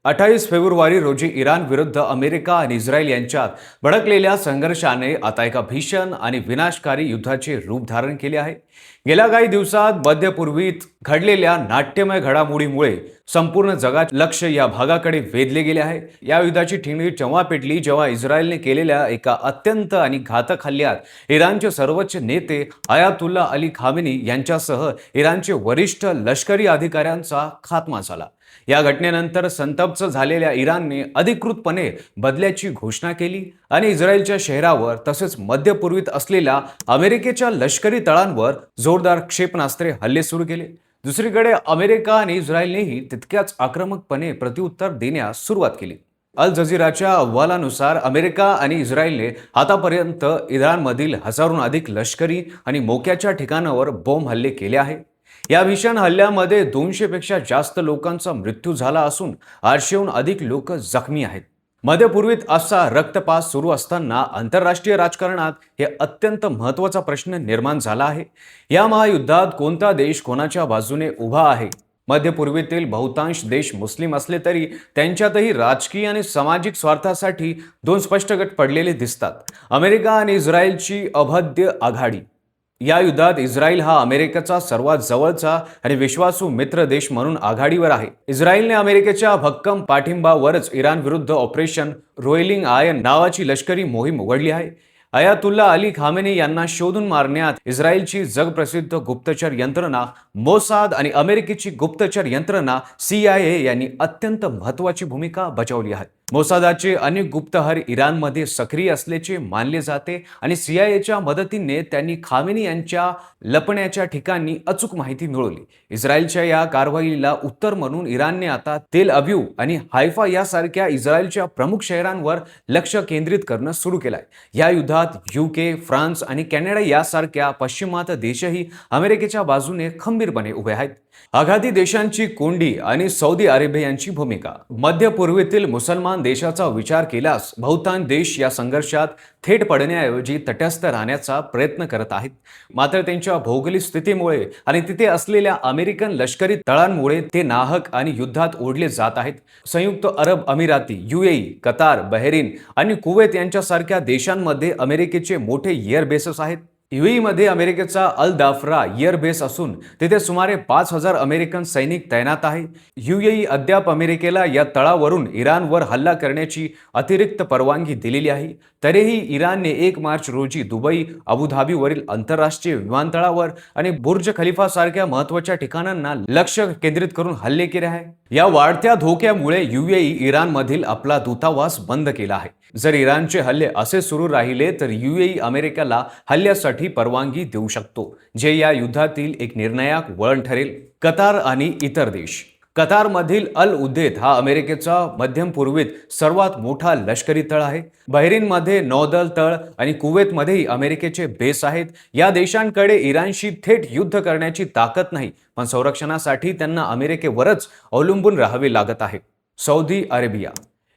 28 February रोजी Iran विरुद्ध America आणि इस्रायल यांच्यात भडकलेल्या संघर्षाने आता एका भीषण आणि विनाशकारी युद्धाचे रूप धारण केले आहे। गेल्या काही दिवसात मध्यपूर्वीत घडलेल्या नाट्यमय घडामोडीमुळे संपूर्ण जगाचे लक्ष या भागाकडे वेधले गेले आहे। या युद्धाची ठिणगी तेव्हा पेटली जेव्हा इस्रायलने केलेल्या एका अत्यंत आणि घातक हल्ल्यात इराणचे सर्वोच्च नेते आयातुल्ला अली खामेनी यांच्यासह इराणचे वरिष्ठ लष्करी अधिकाऱ्यांचा खात्मा झाला। या घटनेनंतर संतप्त झालेल्या इराणने अधिकृतपणे बदल्याची घोषणा केली आणि इस्रायलच्या शहरावर तसेच मध्यपूर्वीत असलेल्या अमेरिकेच्या लष्करी तळांवर जोरदार क्षेपणास्त्रे हल्ले सुरू केले। दुसरीकडे अमेरिका आणि इस्रायलनेही तितक्याच आक्रमकपणे प्रत्युत्तर देण्यास सुरुवात केली। अल जझीराच्या अहवालानुसार अमेरिका आणि इस्रायलने आतापर्यंत इराणमधील हजारोहून अधिक लष्करी आणि मोक्याच्या ठिकाणावर बॉम्ब हल्ले केले आहेत। या भीषण हल्ल्यामध्ये 200 पेक्षा जास्त लोकांचा मृत्यू झाला असून 800हून अधिक लोक जखमी आहेत। मध्यपूर्वीत असा रक्तपात सुरू असताना आंतरराष्ट्रीय राजकारणात हे अत्यंत महत्त्वाचा प्रश्न निर्माण झाला आहे। या महायुद्धात कोणता देश कोणाच्या बाजूने उभा आहे? मध्यपूर्वेतील बहुतांश देश मुस्लिम असले तरी त्यांच्यातही राजकीय आणि सामाजिक स्वार्थासाठी दोन स्पष्ट गट पडलेले दिसतात। अमेरिका आणि इस्रायलची अभेद्य आघाडी। या युद्धात इस्रायल हा अमेरिकेचा सर्वात जवळचा आणि विश्वासू मित्र देश म्हणून आघाडीवर आहे। इस्रायलने अमेरिकेच्या भक्कम पाठिंबावरच इराण विरुद्ध ऑपरेशन रोइलिंग आयर्न नावाची लष्करी मोहीम उघडली आहे। आयातुल्ला अली खामेनी यांना शोधून मारण्यात इस्रायलची जगप्रसिद्ध गुप्तचर यंत्रणा मोसाद आणि अमेरिकेची गुप्तचर यंत्रणा CIA यांनी अत्यंत महत्त्वाची भूमिका बजावली आहे। मोसादाचे अनेक गुप्तहेर इराणमध्ये सक्रिय असल्याचे मानले जाते आणि CIAच्या मदतीने त्यांनी खामेनी यांच्या लपण्याच्या ठिकाणी अचूक माहिती मिळवली। इस्रायलच्या या कारवाईला उत्तर म्हणून इराणने आता तेल अवीव आणि हायफा यासारख्या इस्रायलच्या प्रमुख शहरांवर लक्ष केंद्रित करणं सुरू केलंय। या युद्धात UK, फ्रान्स आणि कॅनडा यासारख्या पश्चिमात्य देशही अमेरिकेच्या बाजूने खंबीरपणे उभे आहेत। आघाडी देशांची कोंडी आणि सौदी अरेबियाची भूमिका। मध्यपूर्वेतील मुसलमान देशाचा विचार केल्यास बहुतांश देश या संघर्षात थेट पडण्याऐवजी तटस्थ राहण्याचा प्रयत्न करत आहेत। मात्र त्यांच्या भौगोलिक स्थितीमुळे आणि तिथे असलेल्या अमेरिकन लष्करी तळांमुळे ते नाहक आणि युद्धात ओढले जात आहेत। संयुक्त अरब अमिराती, UAE, कतार, बहरीन आणि कुवेत यांच्यासारख्या देशांमध्ये अमेरिकेचे मोठे एअर बेसेस आहेत। UAE मध्ये अमेरिकेचा अल दाफ्रा एअर बेस असून तिथे सुमारे 5000 अमेरिकन सैनिक तैनात आहे। UAE अद्याप अमेरिकेला या तळावरून इराणवर हल्ला करण्याची अतिरिक्त परवानगी दिलेली आहे। तरीही इराणने 1 मार्च रोजी दुबई, अबुधाबीवरील आंतरराष्ट्रीय विमानतळावर आणि बुर्ज खलिफा सारख्या महत्त्वाच्या ठिकाणांना लक्ष केंद्रित करून हल्ले केले आहे। या वाढत्या धोक्यामुळे UAE इराणमधील आपला दूतावास बंद केला आहे। जर इराणचे हल्ले असे सुरू राहिले तर UAE अमेरिकेला हल्ल्यासाठी परवानगी देऊ शकतो, जे या युद्धातील एक निर्णायक वळण ठरेल। कतार आणि इतर देश। कतारमधील अल उदेद हा अमेरिकेचा मध्यपूर्वेत सर्वात मोठा लष्करी तळ आहे। बहरीनमध्ये नौदल तळ आणि कुवेतमध्येही अमेरिकेचे बेस आहेत। या देशांकडे इराणशी थेट युद्ध करण्याची ताकद नाही, पण संरक्षणासाठी त्यांना अमेरिकेवरच अवलंबून राहावे लागत आहे। Saudi Arabia.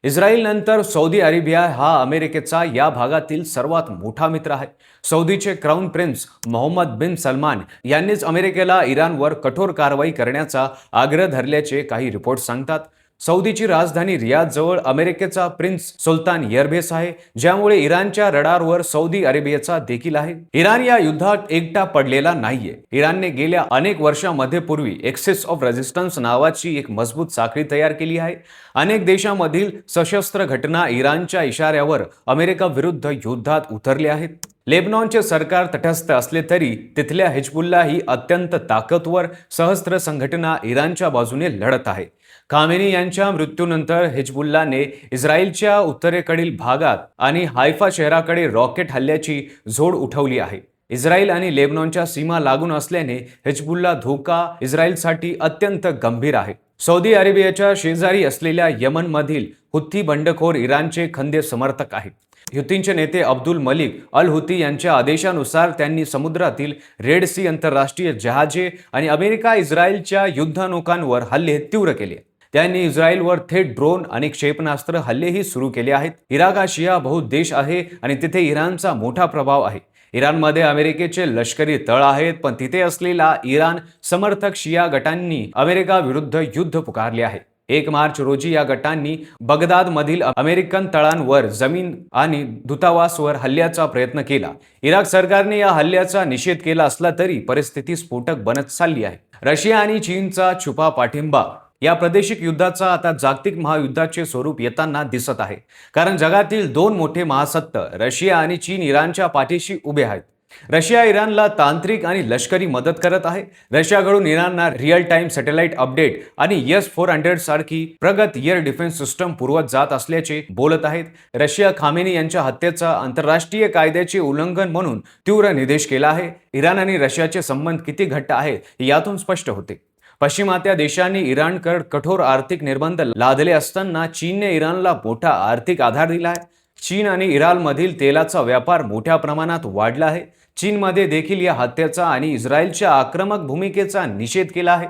इस्रायल नंतर सौदी अरेबिया हा अमेरिकेचा या भागातील सर्वात मोठा मित्र आहे। सौदीचे क्राउन प्रिन्स मोहम्मद बिन सलमान यांनीच अमेरिकेला इराणवर कठोर कारवाई करण्याचा आग्रह धरल्याचे काही रिपोर्ट सांगतात। सौदीची राजधानी रियादजवळ अमेरिकेचा प्रिन्स सुलतान एअरबेस आहे, ज्यामुळे इराणच्या रडारवर सौदी अरेबियाचा देखील आहे। इराण या युद्धात एकटा पडलेला नाहीये। इराणने गेल्या अनेक वर्षांमध्ये पूर्वी एक्सेस ऑफ रेझिस्टन्स नावाची एक मजबूत साखळी तयार केली आहे। अनेक देशांमधील सशस्त्र घटना इराणच्या इशाऱ्यावर अमेरिका विरुद्ध युद्धात उतरले आहेत। लेबनॉनचे सरकार तटस्थ असले तरी तिथल्या हिजबुल्ला ही अत्यंत ताकदवर सशस्त्र संघटना इराणच्या बाजूने लढत आहे। खामेनी यांच्या मृत्यूनंतर हिजबुल्लाने इस्रायलच्या उत्तरेकडील भागात आणि हायफा शहराकडे रॉकेट हल्ल्याची झोड उठवली आहे। इस्रायल आणि लेबनॉनच्या सीमा लागून असल्याने हिजबुल्ला धोका इस्रायलसाठी अत्यंत गंभीर आहे। सौदी अरेबियाच्या शेजारी असलेल्या यमनमधील हुथी बंडखोर इराणचे खंदे समर्थक आहेत। हुथींचे नेते अब्दुल मलिक अल हुथी यांच्या आदेशानुसार त्यांनी समुद्रातील रेड सी आंतरराष्ट्रीय जहाजे आणि अमेरिका इस्रायलच्या युद्धनौकांवर हल्ले तीव्र केले। त्यांनी इस्रायलवर थेट ड्रोन आणि क्षेपणास्त्र हल्लेही सुरू केले आहेत। इराक हा शिया बहु देश आहे आणि तिथे इराणचा मोठा प्रभाव आहे। इराणमध्ये अमेरिकेचे लष्करी तळ आहेत, पण तिथे असलेला इराण समर्थक शिया गटांनी अमेरिका विरुद्ध युद्ध पुकारले आहे। 1 मार्च रोजी या गटांनी बगदादमधील अमेरिकन तळांवर जमीन आणि दूतावासवर हल्ल्याचा प्रयत्न केला. इराक सरकारने या हल्ल्याचा निषेध केला असला तरी परिस्थिती स्फोटक बनत चालली आहे. रशिया आणि चीनचा छुपा पाठिंबा या प्रादेशिक युद्धाचा आता जागतिक महायुद्धाचे स्वरूप येताना दिसत आहे. कारण जगातील 2 मोठे महासत्ता रशिया आणि चीन इराणच्या पाठीशी उभे आहेत. रशिया इराणला तांत्रिक आणि लष्करी मदत करत आहे. रशियाकडून इराणला रिअल टाइम सॅटेलाइट अपडेट आणि S-400 सारखी प्रगत एअर डिफेन्स सिस्टम पुरवत जात असल्याचे बोलत आहेत. रशिया खामेनी यांच्या हत्येचा आंतरराष्ट्रीय कायद्याचे उल्लंघन म्हणून तीव्र निषेध केला आहे. इराण आणि रशियाचे संबंध किती घट्ट आहेत हे यातून स्पष्ट होते. पश्चिमात्य देशांनी इराणकडे कठोर आर्थिक निर्बंध लादले असताना चीनने इराणला मोठा आर्थिक आधार दिला आहे. चीन आणि इराणमधील तेलाचा व्यापार मोठ्या प्रमाणात वाढला आहे. चीनमध्ये देखील या हत्येचा आणि इस्रायलच्या आक्रमक भूमिकेचा निषेध केला आहे.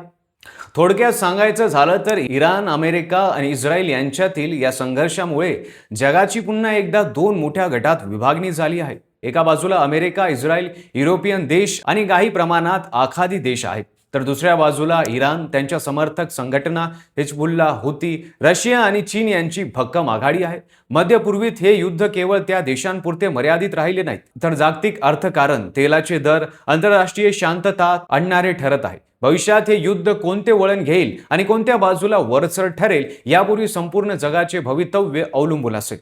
थोडक्यात सांगायचं झालं तर इराण, अमेरिका आणि इस्रायल यांच्यातील या संघर्षामुळे जगाची पुन्हा एकदा 2 मोठ्या गटात विभागणी झाली आहे. एका बाजूला अमेरिका, इस्रायल, युरोपियन देश आणि काही प्रमाणात आखाती देश आहेत, तर दुसऱ्या बाजूला इराण, त्यांच्या समर्थक संघटना हिजबुल्ला, हुती, रशिया आणि चीन यांची भक्कम आघाडी आहे. मध्यपूर्वीत हे युद्ध केवळ त्या देशांपुरते मर्यादित राहिले नाहीत, तर जागतिक अर्थकारण, तेलाचे दर, आंतरराष्ट्रीय शांतता आणणारे ठरत आहे. भविष्यात हे युद्ध कोणते वळण घेईल आणि कोणत्या बाजूला वरचढ ठरेल यापूर्वी संपूर्ण जगाचे भवितव्य अवलंबून असेल.